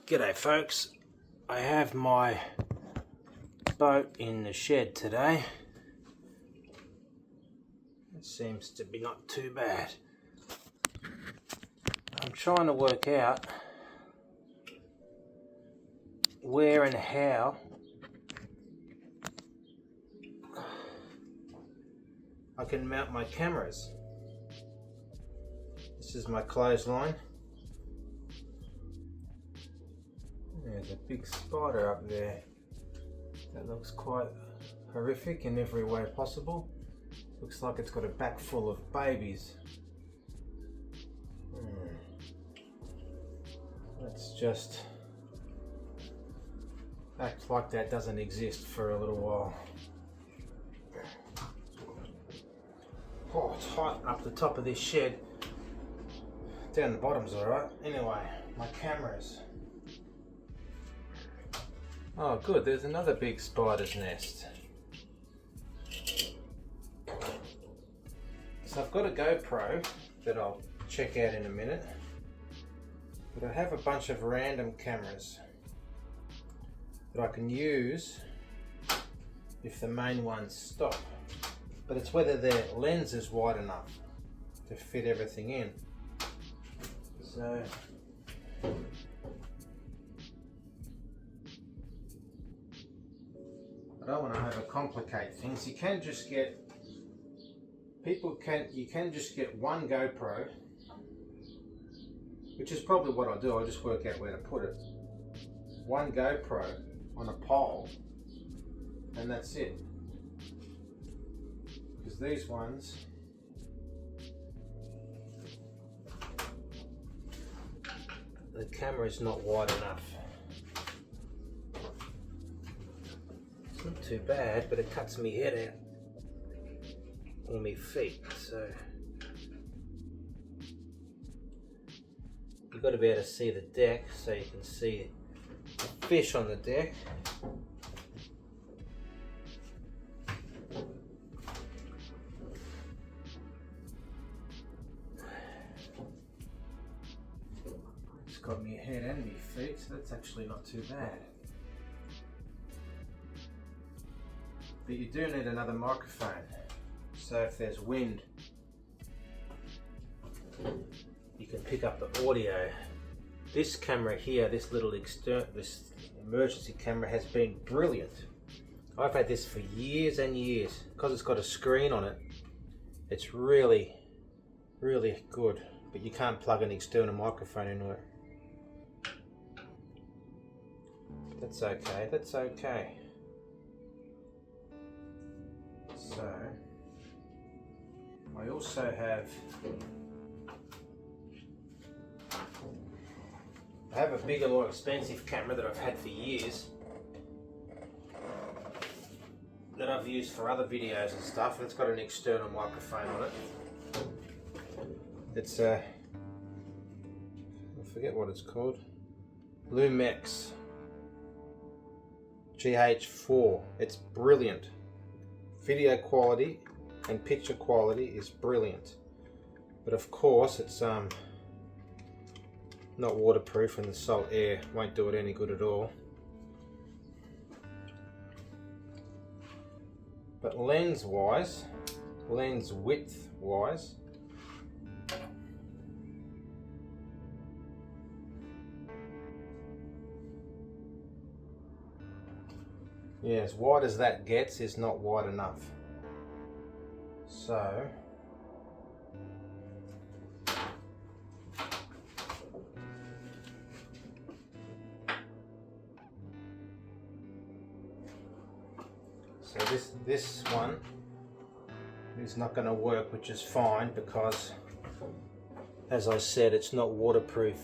G'day folks, I have my boat in the shed today. It seems to be not too bad. I'm trying to work out where and how I can mount my cameras. This is my clothesline. There's a big spider up there that looks quite horrific in every way possible. Looks like it's got a back full of babies. Let's just act like that doesn't exist for a little while. Oh, it's hot up the top of this shed. Down the bottom's alright. Anyway, my cameras. Oh good, there's another big spider's nest. So I've got a GoPro that I'll check out in a minute. But I have a bunch of random cameras that I can use if the main ones stop. But it's whether their lens is wide enough to fit everything in. So I don't want to overcomplicate things. You can just get you can just get one GoPro, which is probably what I'll do. I'll just work out where to put it. One GoPro on a pole, and that's it. Because these ones, the camera is not wide enough. It's not too bad, but it cuts me head out or me feet, so you've got to be able to see the deck so you can see the fish on the deck. It's got me head and me feet, so that's actually not too bad. But you do need another microphone, so if there's wind, you can pick up the audio. This camera here, this emergency camera, has been brilliant. I've had this for years and years. Because it's got a screen on it, it's really, really good. But you can't plug an external microphone into it. That's okay, that's okay. So, I also have a bigger, more expensive camera that I've had for years that I've used for other videos and stuff, and it's got an external microphone on it. It's I forget what it's called. Olympus GH4. It's brilliant. Video quality and picture quality is brilliant, but of course it's not waterproof, and the salt air won't do it any good at all. But lens wise, lens width wise, yeah, as wide as that gets is not wide enough. So this one is not going to work, which is fine because, as I said, it's not waterproof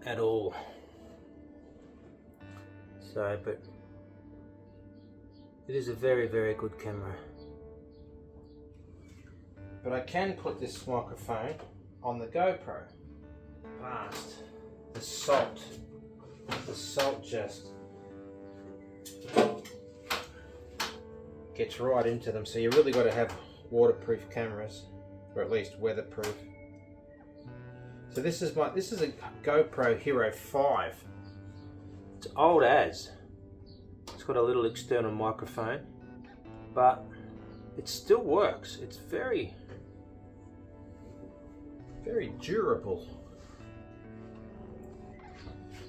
at all. So, but it is a very, very good camera. But I can put this microphone on the GoPro past the salt. The salt just gets right into them, so you really got to have waterproof cameras, or at least weatherproof. So this is a GoPro Hero 5. It's old as. It's got a little external microphone, but it still works. It's very, very durable.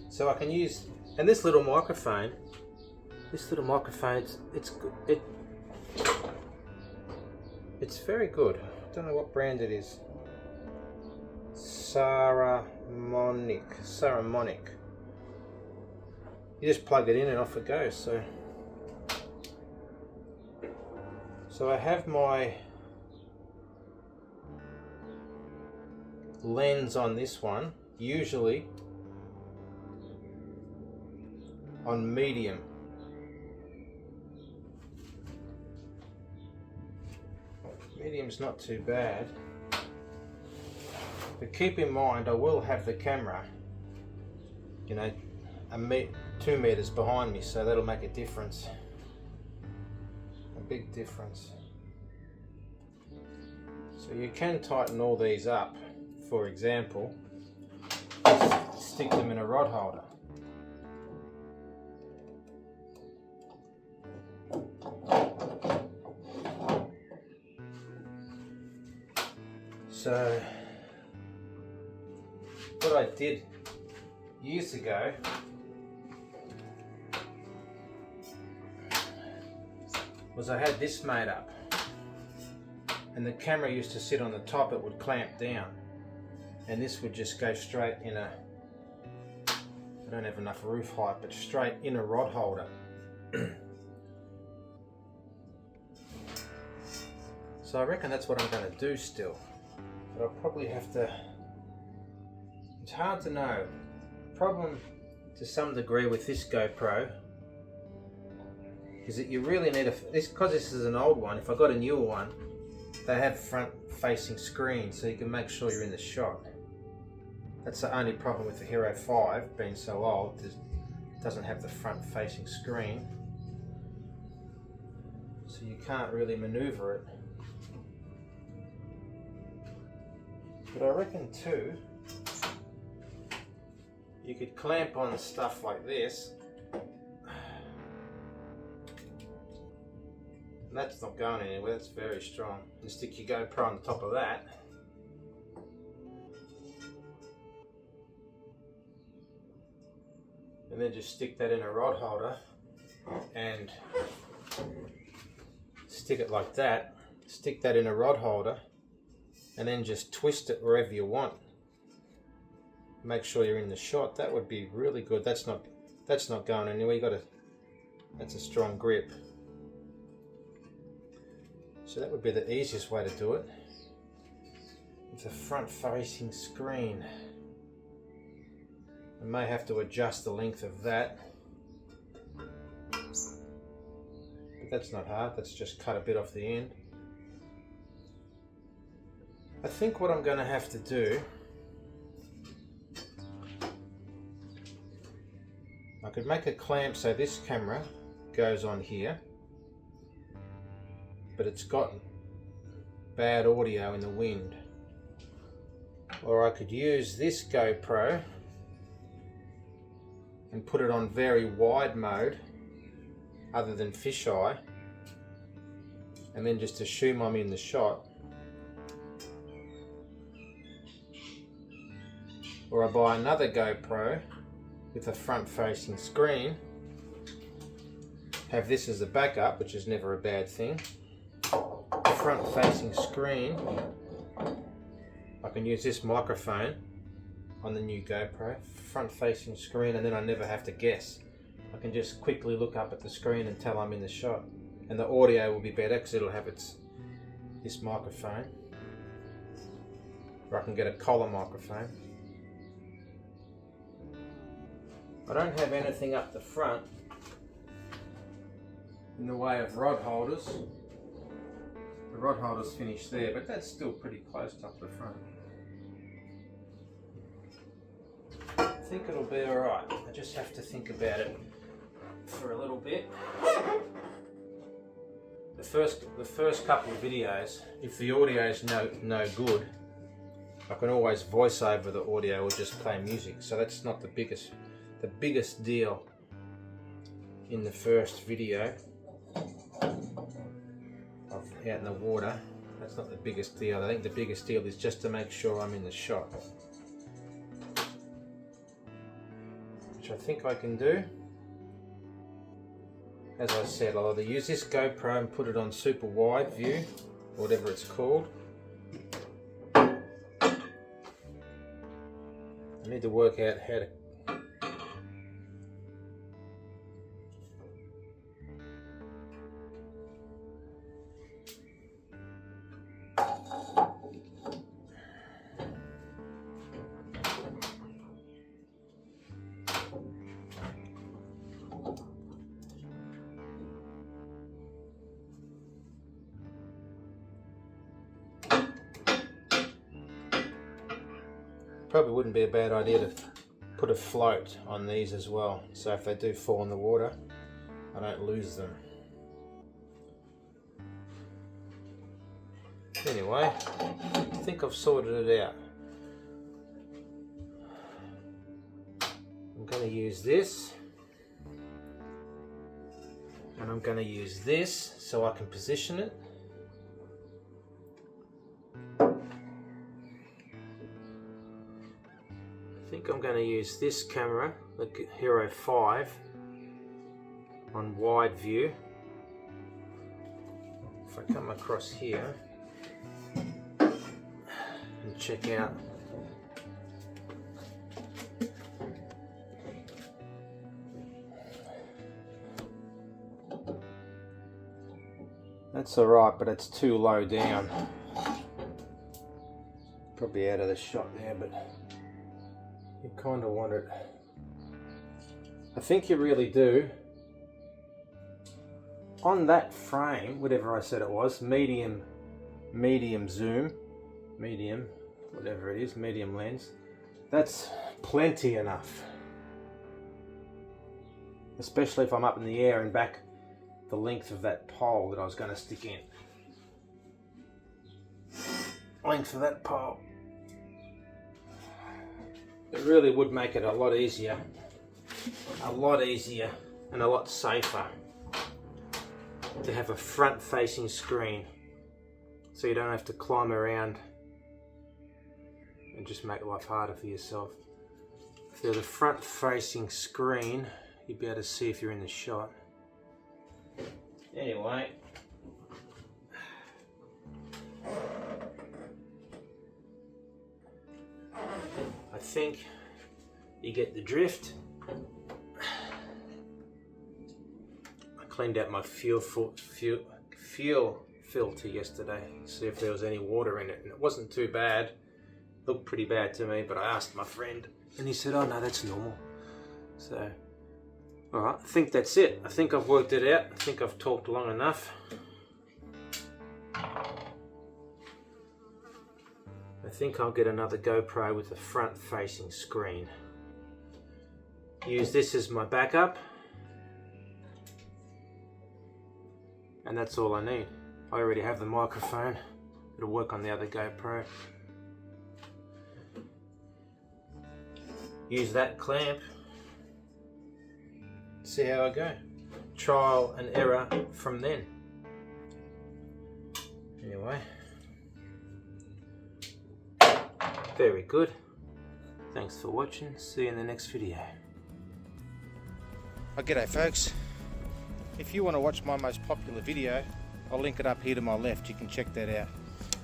So I can use, and this little microphone, it's good. It's very good. I don't know what brand it is. Saramonic. You just plug it in and off it goes. So I have my lens on this one, usually on medium. Medium's not too bad. But keep in mind, I will have the camera, you know, 2 meters behind me, so that'll make a difference. A big difference. So you can tighten all these up. For example, just stick them in a rod holder. So what I did years ago was I had this made up, and the camera used to sit on the top. It would clamp down, and this would just go straight in a, I don't have enough roof height, but straight in a rod holder. So I reckon that's what I'm going to do still, but I'll probably have to, it's hard to know. Problem to some degree with this GoPro is that you really need because this is an old one. If I got a newer one, they have front facing screens, so you can make sure you're in the shot. That's the only problem with the Hero 5 being so old. It doesn't have the front facing screen, so you can't really maneuver it. But I reckon too, you could clamp on stuff like this. And that's not going anywhere, that's very strong. You stick your GoPro on the top of that. And then just stick that in a rod holder and stick it like that. Stick that in a rod holder and then just twist it wherever you want. Make sure you're in the shot. That would be really good. That's not going anywhere. You got to, that's a strong grip. So that would be the easiest way to do it. With a front facing screen. I may have to adjust the length of that. But that's not hard, that's just cut a bit off the end. I think what I'm going to have to do, I could make a clamp so this camera goes on here, but it's got bad audio in the wind. Or I could use this GoPro and put it on very wide mode other than fisheye, and then just assume I'm in the shot. Or I buy another GoPro with a front facing screen, have this as a backup, which is never a bad thing. Front facing screen, I can use this microphone on the new GoPro, front facing screen, and then I never have to guess. I can just quickly look up at the screen and tell I'm in the shot, and the audio will be better because it'll have this microphone, or I can get a collar microphone. I don't have anything up the front in the way of rod holders. The rod holder's finished there, but that's still pretty close to up the front. I think it'll be alright. I just have to think about it for a little bit. The first couple of videos, if the audio is no good, I can always voice over the audio or just play music. So that's not the biggest deal. in the first video of out in the water. That's not the biggest deal. I think the biggest deal is just to make sure I'm in the shot, which I think I can do. As I said, I'll either use this GoPro and put it on super wide view, whatever it's called. I need to work out how to probably wouldn't be a bad idea to put a float on these as well, so if they do fall in the water, I don't lose them. Anyway, I think I've sorted it out. I'm going to use this, and I'm going to use this so I can position it. I think I'm going to use this camera, the Hero 5, on wide view. If I come across here and check out that's alright, but it's too low down. Probably out of the shot there, but you kind of want it. I think you really do. On that frame, whatever I said it was, medium zoom, medium, whatever it is, medium lens, that's plenty enough. Especially if I'm up in the air and back the length of that pole that I was going to stick in. Length of that pole. It really would make it a lot easier and a lot safer to have a front-facing screen, so you don't have to climb around and just make life harder for yourself. If there's a front-facing screen, you'd be able to see if you're in the shot. Anyway, I think you get the drift. I cleaned out my fuel filter yesterday, see if there was any water in it, and it wasn't too bad. Looked pretty bad to me, but I asked my friend and he said, oh no, that's normal. So, alright, I think that's it. I think I've worked it out. I think I've talked long enough. I think I'll get another GoPro with a front-facing screen. Use this as my backup, and that's all I need. I already have the microphone. It'll work on the other GoPro. Use that clamp. See how I go. Trial and error from then. Anyway. Very good. Thanks for watching. See you in the next video. G'day folks. If you want to watch my most popular video, I'll link it up here to my left. You can check that out.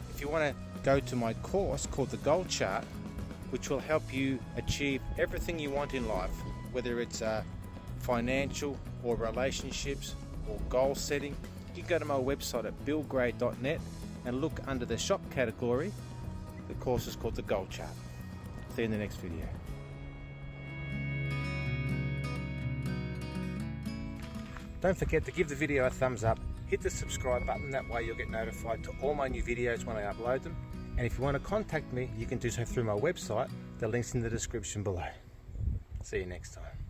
If you want to go to my course called the Goal Chart, which will help you achieve everything you want in life, whether it's financial or relationships or goal setting, you can go to my website at billgray.net and look under the shop category. The course is called the Goal Chart. See you in the next video. Don't forget to give the video a thumbs up, hit the subscribe button, that way you'll get notified to all my new videos when I upload them. And if you want to contact me, you can do so through my website. The link's in the description below. See you next time.